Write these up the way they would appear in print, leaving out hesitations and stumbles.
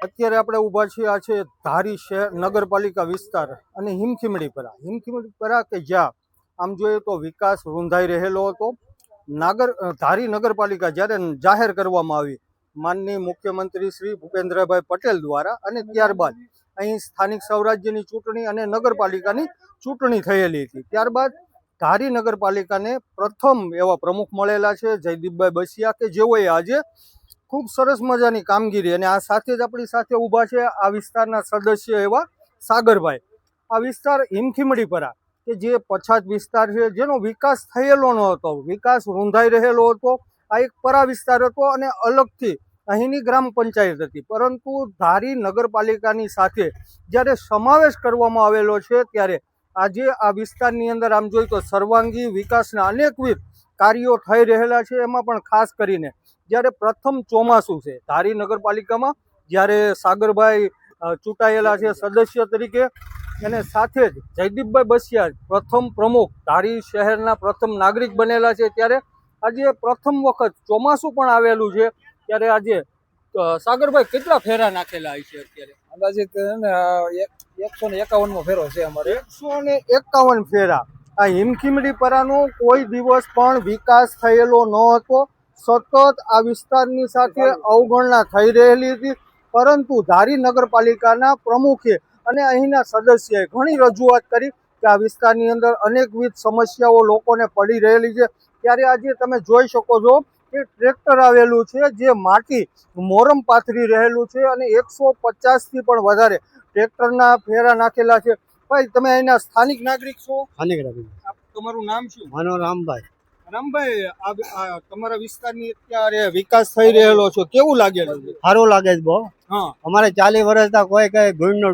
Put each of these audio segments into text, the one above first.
અત્યારે આપણે ઊભા છીએ આ છે ધારી શહેર નગરપાલિકા વિસ્તાર અને હિમખીમડીપરા કે જ્યાં આમ જોઈએ તો વિકાસ રૂંધાઈ રહેલો હતો. ધારી નગરપાલિકા જ્યારે જાહેર કરવામાં આવી માનનીય મુખ્યમંત્રી શ્રી ભૂપેન્દ્રભાઈ પટેલ દ્વારા, અને ત્યારબાદ અહીં સ્થાનિક સ્વરાજ્યની ચૂંટણી અને નગરપાલિકાની ચૂંટણી થયેલી હતી. ત્યારબાદ ધારી નગરપાલિકાને પ્રથમ એવા પ્રમુખ મળેલા છે જયદીપભાઈ બસિયા, કે જેઓએ આજે ખૂબ સરસ મજાની કામગીરી, અને આ સાથે જ આપણી સાથે ઊભા છે આ વિસ્તારના સદસ્ય એવા સાગરભાઈ. આ વિસ્તાર હિમખીમડીપરા કે જે પછાત વિસ્તાર છે, જેનો વિકાસ થયેલો ન હતો, વિકાસ રૂંધાઈ રહેલો હતો. આ એક પરા વિસ્તાર હતો અને અલગથી અહીંની ગ્રામ પંચાયત હતી, પરંતુ ધારી નગરપાલિકાની સાથે જ્યારે સમાવેશ કરવામાં આવેલો છે ત્યારે આજે આ વિસ્તારની અંદર આમ જોઈએ તો સર્વાંગી વિકાસના અનેકવિધ કાર્યો થઈ રહેલા છે. એમાં પણ ખાસ કરીને જ્યારે પ્રથમ ચોમાસું છે ધારી નગરપાલિકામાં, જ્યારે સાગરભાઈ ચૂંટાયેલા છે સદસ્ય તરીકે, અને સાથે જ જયદીપભાઈ બસિયા પ્રથમ પ્રમુખ ધારી શહેરના પ્રથમ નાગરિક બનેલા છે, ત્યારે આજે પ્રથમ વખત ચોમાસું પણ આવેલું છે. ત્યારે આજે સાગરભાઈ કેટલા ફેરા નાખેલા છે અત્યારે? અંદાજિત 151મો ફેરો છે અમારે. 151 ફેરા. આ હિમખીમડીપરાનો કોઈ દિવસ પણ વિકાસ થયેલો ન હતો. સતત આ વિસ્તારની સાથે અવગણના થઈ રહેલી હતી, પરંતુ ધારી નગરપાલિકાના પ્રમુખે અને અહીંના સદસ્યએ ઘણી રજૂઆત કરી કે આ વિસ્તારની અંદર અનેકવિધ સમસ્યાઓ લોકોને પડી રહેલી છે. ત્યારે આજે તમે જોઈ શકો છો કે ટ્રેક્ટર આવેલું છે જે માટી મોરમ પાથરી રહેલું છે, અને 150થી પણ વધારે ટ્રેક્ટરના ફેરા નાખેલા છે. ભાઈ, તમે અહીંના સ્થાનિક નાગરિક છો? સ્થાનિક નાગરિક. તમારું નામ શું? માનો રામભાઈ. રામભાઈ, આ તમારા વિસ્તારની અત્યારે વિકાસ થઈ રહેલો છે, કેવું લાગેલું છે? સારું લાગે છે બહુ. હા, અમારે 40 વર્ષથી કોઈ કઈ ગુણનો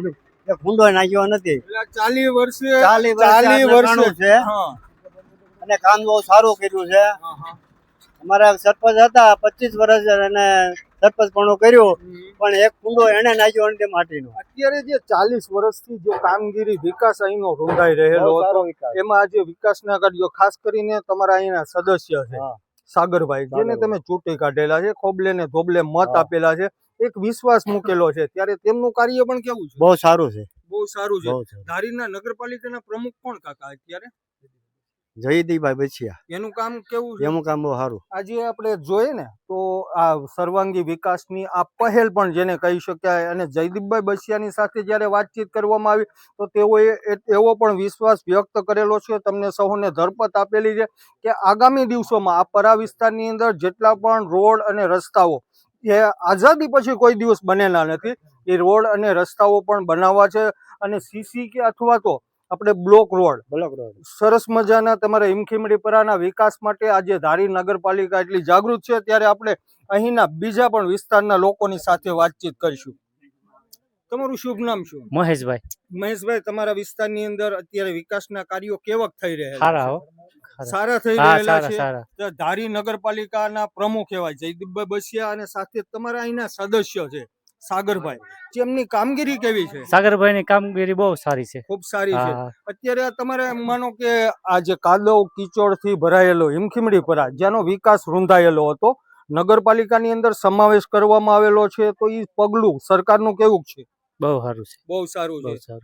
ખૂંડો નાખ્યો નથી. 40 વર્ષે છે, અને કામ બહુ સારું કર્યું છે. અમારા સરપંચ હતા 25 વર્ષ, અને સરપંચ પણ કર્યું, પણ એક કુંડો એને નાખ્યો નથી માટીનો. અત્યારે જે 40 વર્ષથી જે કામગીરી વિકાસ અહીંનો રૂંધાઈ રહેલો હતો, એમાં આજે વિકાસના કાર્યો ખાસ કરીને તમારા અહીંના સદસ્ય છે સાગરભાઈ, જેને તમે ચૂંટી કાઢેલા છે, ખોબલે ને ધોબલે મત આપેલા છે, એક વિશ્વાસ મૂકેલો છે, ત્યારે તેમનું કાર્ય પણ કેવું છે? બહુ સારું છે. બહુ સારું છે. ધારીના નગરપાલિકાના પ્રમુખ કોણ કાકા અત્યારે? જયદીપભાઈ બસિયા. એનું કામ કેવું છે? એનું કામ બહુ સારું. આજે આપણે જોઈએ ને તો આ સર્વાંગી વિકાસની આ પહેલ પણ જેને કહી શકાય, અને જયદીપભાઈ બસિયાની સાથે જ્યારે વાતચીત કરવામાં આવી તો તેઓએ એવો પણ વિશ્વાસ વ્યક્ત કરેલો છે, તમને સૌને ધરપત આપેલી છે કે આગામી દિવસોમાં આ પરા વિસ્તારની અંદર જેટલા પણ રોડ અને રસ્તાઓ એ આઝાદી પછી કોઈ દિવસ બનેલા નથી, એ રોડ અને રસ્તાઓ પણ બનાવવા છે. અને સીસી કે અથવા તો આપણે બ્લોક રોડ સરસ મજાના તમારા હિમખીમડીપરાના વિકાસ માટે આજે ધારી નગરપાલિકા એટલી જાગૃત છે. ત્યારે આપણે અહીંના બીજા પણ વિસ્તારના લોકોની સાથે વાતચીત કરીશું. તમારું શુભ નામ શું? મહેશભાઈ. મહેશભાઈ, તમારા વિસ્તારની અંદર અત્યારે વિકાસના કાર્યો કેવાક થઈ રહ્યા છે? સારા થઈ રહેલા છે. ધારી નગરપાલિકાના પ્રમુખ એવા જયદીપભાઈ બસિયા અને સાથે તમારા અહીંના સદસ્ય છે સાગરભાઈ, જેમની કામગીરી કેવી છે? સાગરભાઈની કામગીરી બહુ સારી છે, ખૂબ સારી છે. અત્યારે તમારે માનો કે આ જે કાદવ કીચડ થી ભરાયેલો હિમખીમડીપરા, જેનો વિકાસ રૂંધાયેલો હતો, નગરપાલિકાની અંદર સમાવેશ કરવામાં આવેલો છે, તો એ પગલું સરકારનું કેવું છે? બહુ સારું છે. બહુ સારું છે.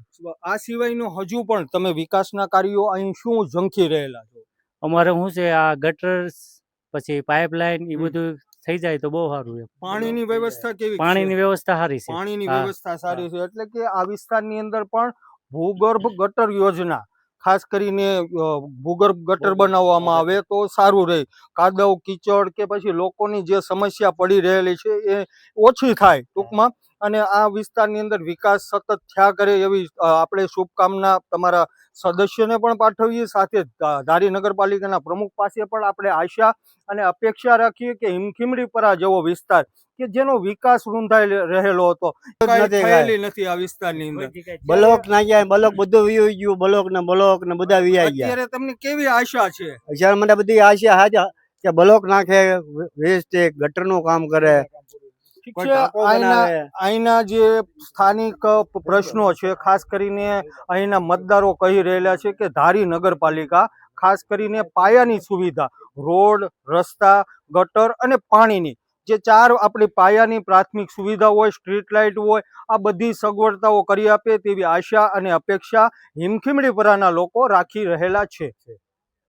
આ સિવાયનું હજુ પણ તમે વિકાસના કાર્યો અહીં શું ઝંખી રહેલા છો? અમારે શું છે, આ ગટર પછી પાઇપલાઇન એ બધું થઈ જાય તો બહુ સારું. પાણીની વ્યવસ્થા કેવી? પાણીની વ્યવસ્થા સારી છે. પાણીની વ્યવસ્થા સારી છે, એટલે કે આ વિસ્તારની અંદર પણ ભૂગર્ભ ગટર યોજના, ખાસ કરીને ભૂગર્ભ ગટર બનાવવામાં આવે તો સારું રહે. કાદવ કીચડ કે પછી લોકોની જે સમસ્યા પડી રહેલી છે એ ઓછી થાય ટૂંકમાં, અને આ વિસ્તારની અંદર વિકાસ સતત થયા કરે એવી આપણે શુભકામના તમારા સદસ્યોને પણ પાઠવીએ. સાથે ધારી નગરપાલિકાના પ્રમુખ પાસે પણ આપણે આશા અને અપેક્ષા રાખીએ કે હિમખીમડીપરા જેવો વિસ્તાર કે જેનો વિકાસ રૂંધાઈ રહેલો હતો, થયેલી નથી આ વિસ્તારની અંદર. બ્લોક નાખ્યા, બ્લોક બધું વી ગયું, બ્લોક ને બધા વી ગયા. અત્યારે તમને કેવી આશા છે? અત્યારે મને બધી આશા હાજર કે બ્લોક નાખે, વેસ્ટ ગટરનું કામ કરે. અહીંના જે સ્થાનિક પ્રશ્નો છે, ખાસ કરીને અહીંના મતદારો કહી રહેલા છે કે ધારી નગરપાલિકા ખાસ કરીને પાયાની સુવિધા, રોડ, રસ્તા, ગટર અને પાણીની જે 4 આપણી પાયાની પ્રાથમિક સુવિધા હોય, સ્ટ્રીટ લાઇટ હોય, આ બધી સગવડતાઓ કરી આપે તેવી આશા અને અપેક્ષા હિમખીમડીપરાના લોકો રાખી રહેલા છે.